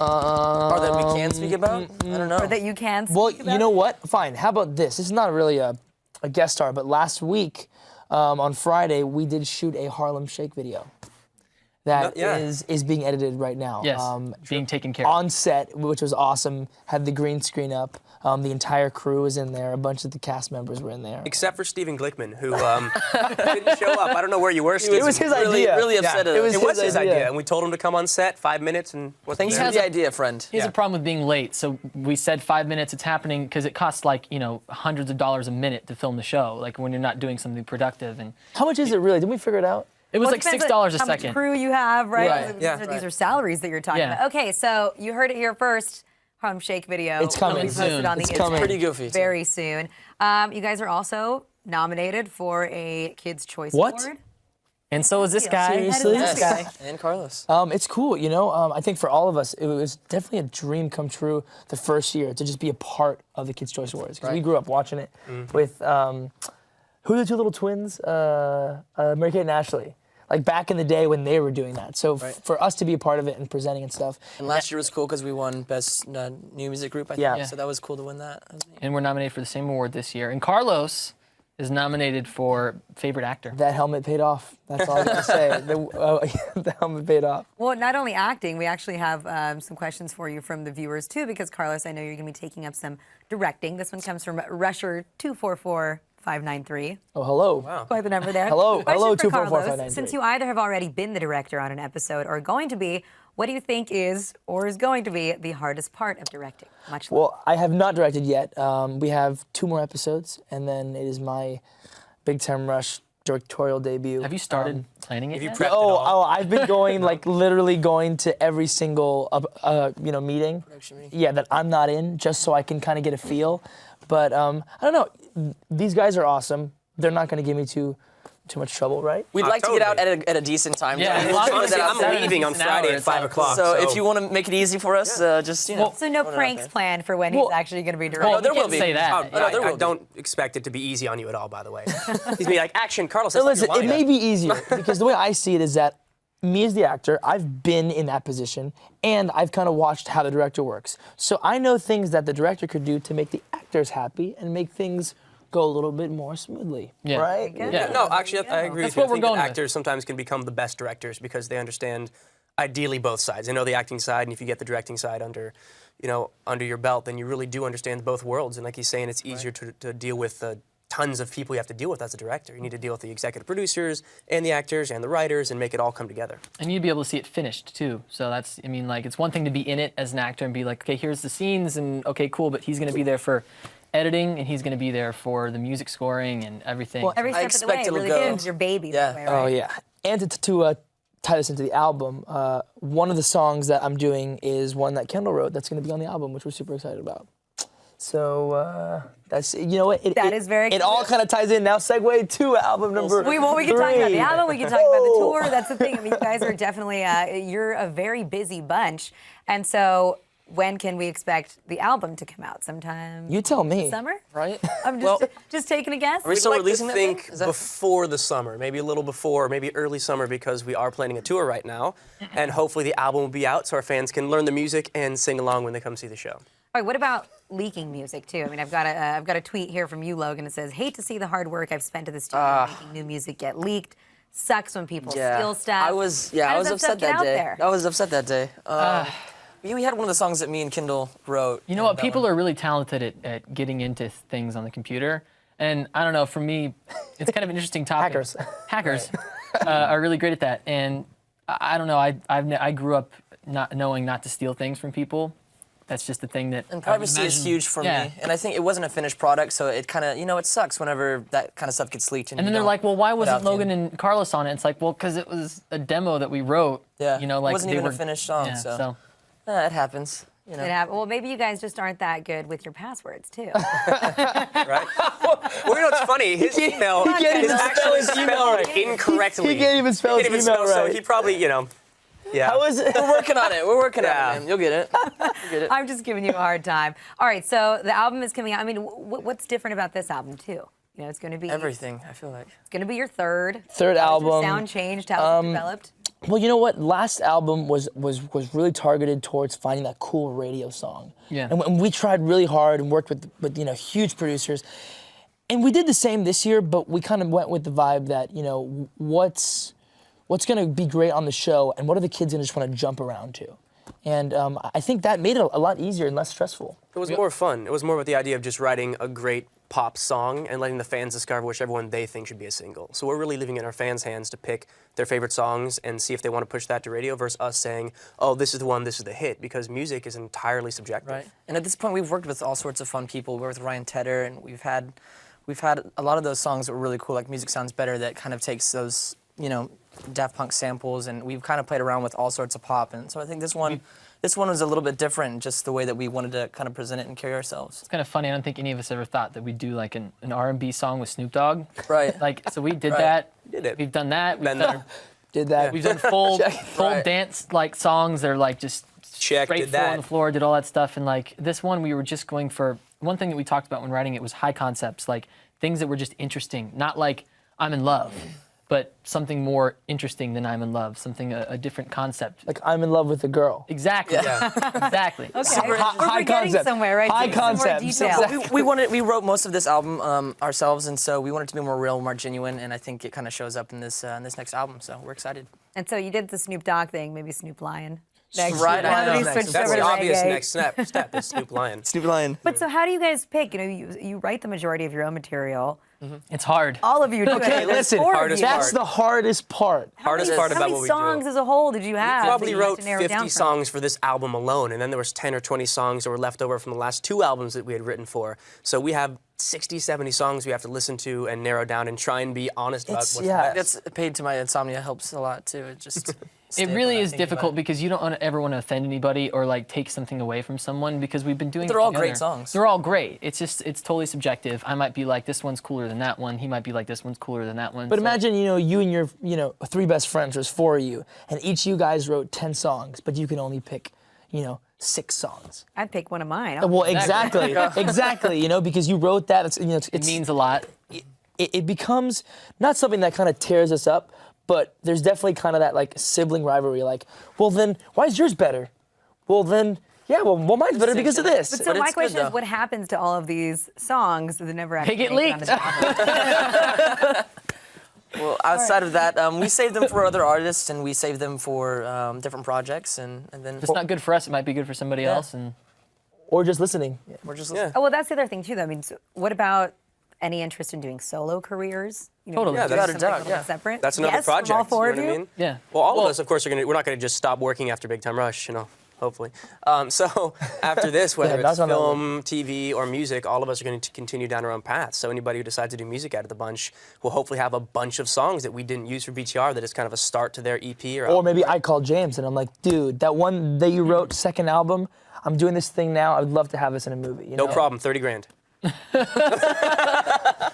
Or that we can speak about? I don't know. Or that you can speak Well, about? you know what? Fine. How about this? This is not really a guest star, but last week on Friday we did shoot a Harlem Shake video that is being edited right now. Yes, being taken care of. On set, which was awesome. Had the green screen up. The entire crew was in there. A bunch of the cast members were in there. Except for Stephen Glickman, who didn't show up. I don't know where you were, Stephen. It was his idea. Really upset at us. It was his idea, and we told him to come on set 5 minutes and Thanks for the idea, friend. He has a problem with being late, so we said 5 minutes. It's happening because it costs like hundreds of dollars a minute to film the show. Like when you're not doing something productive. And how much is it really? Didn't we figure it out? It was like $6 a how second. Much crew you have, right? Right. These are salaries that you're talking about. Okay, so you heard it here first. Harlem Shake video. It's coming soon. On the it's coming. Pretty goofy. Very soon. You guys are also nominated for a Kids' Choice Award. And so is this guy. Seriously? Yes. This guy. And Carlos. It's cool, I think for all of us, it was definitely a dream come true the first year to just be a part of the Kids' Choice Awards. Because we grew up watching it with, who are the two little twins? Mary-Kate and Ashley. Like back in the day when they were doing that. So for us to be a part of it and presenting and stuff. And last year was cool because we won Best New Music Group, I think. Yeah. So that was cool to win that. And we're nominated for the same award this year. And Carlos is nominated for Favorite Actor. That helmet paid off. That's all I got to say. The helmet paid off. Well, not only acting, we actually have some questions for you from the viewers too, because Carlos, I know you're going to be taking up some directing. This one comes from Rusher244593. Oh, hello. Wow. Quite the number there. Hello, Question hello, for 244593. Since you either have already been the director on an episode or going to be, what do you think is or is going to be the hardest part of directing? Well, I have not directed yet. We have 2 more episodes, and then it is my Big Time Rush directorial debut. Have you started planning it Have you yet? prepped it all? I've been going, literally going to every single, meeting. Production meeting. Yeah, that I'm not in, just so I can kind of get a feel. But I don't know. These guys are awesome. They're not going to give me too much trouble, right? We'd like to get out at a decent time. Yeah, Honestly, I'm leaving on Friday at 5 o'clock. So if you want to make it easy for us, just, So no pranks planned for when he's actually going to be directing? Oh, there will be. Say that. I don't expect it to be easy on you at all, by the way. He's going to be like, action, Carlos. So listen, it may be easier because the way I see it is that me as the actor, I've been in that position and I've kind of watched how the director works. So I know things that the director could do to make the actors happy and make things go a little bit more smoothly, right? Yeah. No, actually, I agree That's with you. what I we're think going that with. actors sometimes can become the best directors because they understand, ideally, both sides. They know the acting side, and if you get the directing side under your belt, then you really do understand both worlds. And like he's saying, it's easier to deal with tons of people you have to deal with as a director. You need to deal with the executive producers and the actors and the writers and make it all come together. And you'd be able to see it finished too. So it's one thing to be in it as an actor and be like, okay, here's the scenes and okay, cool, but he's going to be there for editing and he's going to be there for the music scoring and everything. Well, every step of the way, it really is your baby. Yeah. That way, Oh right? yeah, and to tie this into the album, one of the songs that I'm doing is one that Kendall wrote that's going to be on the album, which we're super excited about. So that's what That is very It all kind of ties in now. Segue to album number. We can talk about the 3. album. We can talk about the tour. That's the thing. I mean, you guys are definitely you're a very busy bunch, and so. When can we expect the album to come out? Sometime You tell me. summer? Right? I'm just taking a guess. Are we still We'd like releasing to that thing? think before the summer, maybe a little before, maybe early summer, because we are planning a tour right now, and hopefully the album will be out so our fans can learn the music and sing along when they come see the show. All right, what about leaking music too? I mean, I've got a tweet here from you, Logan. It says, "Hate to see the hard work I've spent at the studio making new music get leaked. Sucks when people steal stuff." I was How does upset stuff get that out day. there? I was upset that day. We had one of the songs that me and Kendall wrote. You know what? People are really talented at getting into things on the computer. And I don't know, for me, it's kind of an interesting topic. Hackers are really great at that. And I don't know, I grew up not knowing not to steal things from people. That's just the thing that. And privacy is huge for me. And I think it wasn't a finished product, so it kind of, it sucks whenever that kind of stuff gets leaked. And then they're like, well, why wasn't Logan and Carlos on it? It's like, well, because it was a demo that we wrote. Yeah. It wasn't even a finished song, so. It happens. Well, maybe you guys just aren't that good with your passwords too. Right? Well, what's funny? His email is actually spelled incorrectly. He can't even spell his email right. So he probably, yeah. How is it? We're working on it. We're working on it, man. You'll get it. I'm just giving you a hard time. All right, so the album is coming out. I mean, what's different about this album too? It's going to be everything. I feel like it's going to be your third album. Sound changed. How it's developed. Well, you know what? Last album was really targeted towards finding that cool radio song. Yeah. And we tried really hard and worked with huge producers. And we did the same this year, but we kind of went with the vibe that, what's going to be great on the show and what are the kids going to just want to jump around to? And I think that made it a lot easier and less stressful. It was more fun. It was more about the idea of just writing a great pop song and letting the fans discover whichever one they think should be a single. So we're really leaving it in our fans' hands to pick their favorite songs and see if they want to push that to radio versus us saying, oh, this is the one, this is the hit, because music is entirely subjective. Right. And at this point, we've worked with all sorts of fun people. We worked with Ryan Tedder, and we've had a lot of those songs that were really cool, like Music Sounds Better, that kind of takes those, Daft Punk samples, and we've kind of played around with all sorts of pop. And so I think this one was a little bit different, just the way that we wanted to kind of present it and carry ourselves. It's kind of funny. I don't think any of us ever thought that we'd do like an R&B song with Snoop Dogg. Right. Like, so we did Right. that. Did it. We've done that. We've Been done, there. Did that. we've done full Right. dance like songs. They're like just Check, straight did four that. on the floor, did all that stuff. And like this one, we were just going for one thing that we talked about when writing it was high concepts, like things that were just interesting, not like I'm in love, but something more interesting than I'm in love, something a different concept. Like, I'm in love with a girl. Exactly. Exactly. Okay, we're high getting concept. somewhere, right? High Give us some more concept. detail. We wrote most of this album ourselves, and so we wanted it to be more real, more genuine, and I think it kind of shows up in this next album. So we're excited. And so you did the Snoop Dogg thing, maybe Snoop Lion. Next, Right, now I that know. he switched That's over the to obvious reggae. next step is Snoop Lion. Snoop Lion. But so how do you guys pick? You write the majority of your own material. It's hard. All of you do. Okay, it. There's listen, four of hardest you. That's the hardest part. Hardest part How about many what we do. songs as a whole did you have? We probably that you had wrote to narrow down 50 from? songs for this album alone, and then there was 10 or 20 songs that were left over from the last two albums that we had written for. So we have 60, 70 songs we have to listen to and narrow down and try and be honest about what's the best. That's paid to my insomnia helps a lot too. It just It really is difficult because you don't ever want to offend anybody or like take something away from someone because we've been doing They're it all together. great songs. They're all great. It's totally subjective. I might be like, this one's cooler than that one. He might be like, this one's cooler than that one. But So- imagine, you and your, three best friends, there's four of you, and each of you guys wrote 10 songs, but you can only pick, 6 songs. I'd pick one of mine. Well, exactly, exactly, because you wrote that, it means a lot. it becomes not something that kind of tears us up, but there's definitely kind of that like sibling rivalry, like, well then, why is yours better? Well then, yeah, well mine's better because of this. So my it's good, question is, though. what happens to all of these songs that never actually get make it on the album? Well, outside of that, we save them for other artists, and we save them for different projects, and then If it's not good for us, it might be good for somebody else. And Or just listening. we're just Yeah. Oh, well, that's the other thing too, though. I mean, so what about any interest in doing solo careers? Totally. Yeah, doing that's- something a little yeah. bit separate. That's another yes, project. From all four you of know you. what I mean? yeah. Well, all of us, of course, we're not going to just stop working after Big Time Rush, hopefully. So after this, whether Yeah, it's that's on that film, TV, or music, all of us are going to continue down our own paths. So anybody who decides to do music out of the bunch will hopefully have a bunch of songs that we didn't use for BTR that is kind of a start to their EP or Or album. maybe I call James and I'm like, dude, that one that you wrote, second album, I'm doing this thing now. I'd love to have this in a movie. No problem, 30 grand.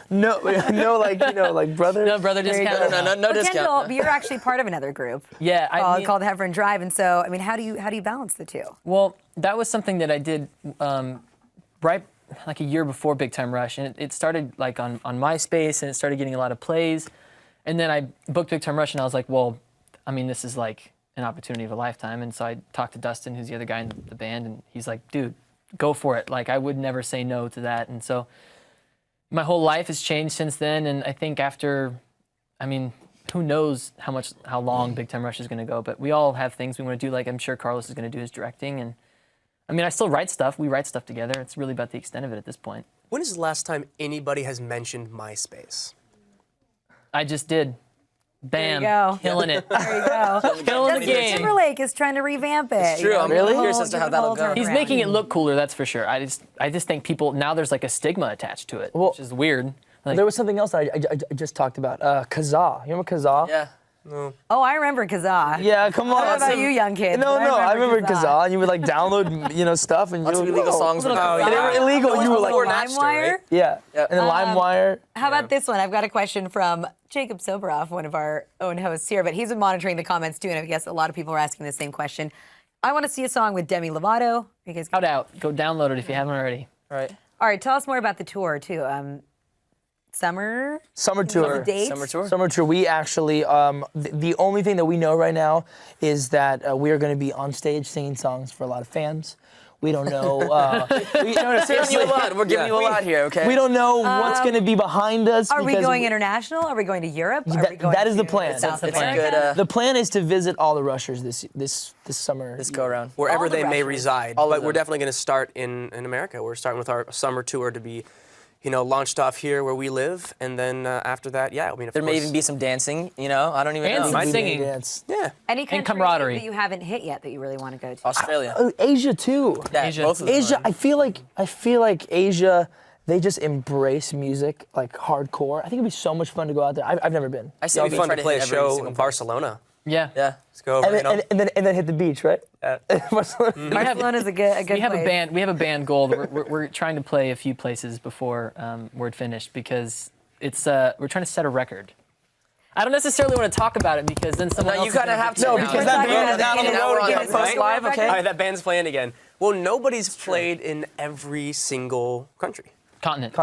No, like brother. No, brother, There you discount. go. no But discount. Kendall, but you're actually part of another group Yeah, called Heffron Drive, and so I mean, how do you balance the two? Well, that was something that I did right like a year before Big Time Rush, and it started like on MySpace, and it started getting a lot of plays. And then I booked Big Time Rush, and I was like, well, I mean, this is like an opportunity of a lifetime. And so I talked to Dustin, who's the other guy in the band, and he's like, dude, go for it. Like, I would never say no to that. And so my whole life has changed since then, and I think after, I mean, who knows how long Big Time Rush is going to go, but we all have things we want to do. Like, I'm sure Carlos is going to do his directing, and I mean, I still write stuff. We write stuff together. It's really about the extent of it at this point. When is the last time anybody has mentioned MySpace? I just did. Bam. There you go. Killing it. There you go. Killing the Justin game. Timberlake is trying to revamp it. It's true. I'm Really? curious as to how that'll go. He's making it look cooler, that's for sure. I just think people, now there's like a stigma attached to it, which is weird. Like, There was something else that I just talked about. Kazaa. You remember Kazaa? Yeah. Oh, I remember Kazaa. Yeah, come on. I don't know about you young kids. No, but I remember Kazaa, and you would like download, stuff, and Lots you of would illegal whoa. songs. Oh, And they were illegal, and you were like, before Napster, LimeWire? right? yeah. And then LimeWire. How about this one? I've got a question from Jacob Soboroff, one of our own hosts here, but he's been monitoring the comments too, and I guess a lot of people are asking the same question. I want to see a song with Demi Lovato. You guys shout out. Go download it if you haven't already. Right. All right, tell us more about the tour too. summer tour. dates? Summer tour. Summer tour. We actually, the only thing that we know right now is that we are going to be on stage singing songs for a lot of fans. We don't know. Giving you a lot. We're giving you a lot here, okay? We don't know what's going to be behind us. Are we because going international? Are we going to Europe? Are we going that is the to plan. South It's a America? good. The plan is to visit all the rushers this summer. Let's go around. Wherever All the they may Russians. reside. All of But we're them. definitely going to start in America. We're starting with our summer tour to be, launched off here where we live, and then after that, yeah, I mean, of There may course- even be some dancing. I don't even And know. some We singing. may dance. Yeah. Any country camaraderie. that you haven't hit yet that you really want to go to? Australia. Oh, Asia too. Yeah, Asia. both of them. Asia. I feel like Asia. They just embrace music like hardcore. I think it'd be so much fun to go out there. I've never been. I say It'd we be fun try to play a hit every show single in place. Barcelona. Yeah. Yeah. Let's go over, And then hit the beach, right? Barcelona. Barcelona's a good We have place. a band. We have a band goal. That we're trying to play a few places before we're finished because it's we're trying to set a record. I don't necessarily want to talk about it because then someone No, else you is kind of gonna have to. No, now. because that talking band about is out on the the road Guinness again. World Post Record. live, okay? All right, that band's playing again. Well, nobody's played in every single country. Continent.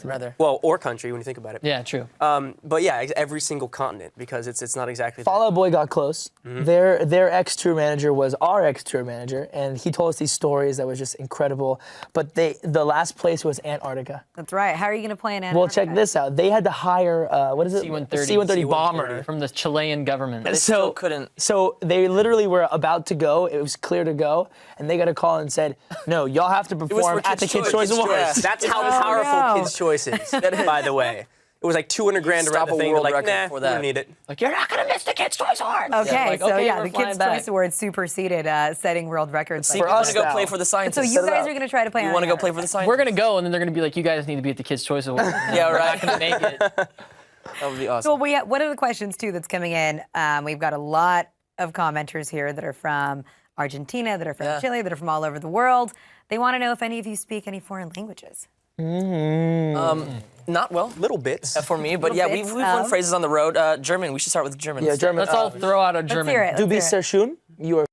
Rather. Well, or country when you think about it. Yeah, true. But yeah, every single continent because it's not exactly. Fall Out Boy got close. Their ex-tour manager was our ex-tour manager, and he told us these stories that was just incredible. But the last place was Antarctica. That's right. How are you going to play in Antarctica? Well, check this out. They had to hire what is it? C-130. C-130 bomber. From the Chilean government. They still couldn't. So they literally were about to go. It was clear to go, and they got a call and said, "No, y'all have to was perform for at the Kids' Kids' Choice. Choice Awards." Yeah. That's how Oh, powerful no. Kids' Choice is. By the way, it was like 200 grand to rent Stop the a thing. world Like, record nah, for we that. don't need it. Like, you're not gonna miss the Kids' Choice Awards. Okay, Like, so okay, yeah, we're the flying Kids' back. Choice Awards superseded setting world records. See, For we want us to go now. play for the scientists. So you Set it guys up. are going to try to play You on want to go play Antarctica. for the scientists? We're gonna go, and then they're gonna be like, "You guys need to be at the Kids' Choice Awards." Yeah, We're right. not gonna make it. That would be awesome. So one of the questions too that's coming in, we've got a lot of commenters here that are from Argentina, that are from Yeah. Chile, that are from all over the world. They want to know if any of you speak any foreign languages. Not well. Little bits. For me, but Little yeah, bits we've learned of- phrases on the road. German. We should start with German. Yeah, German. Let's all throw out a German. Let's hear it. Du Let's bist hear sehr schön. You are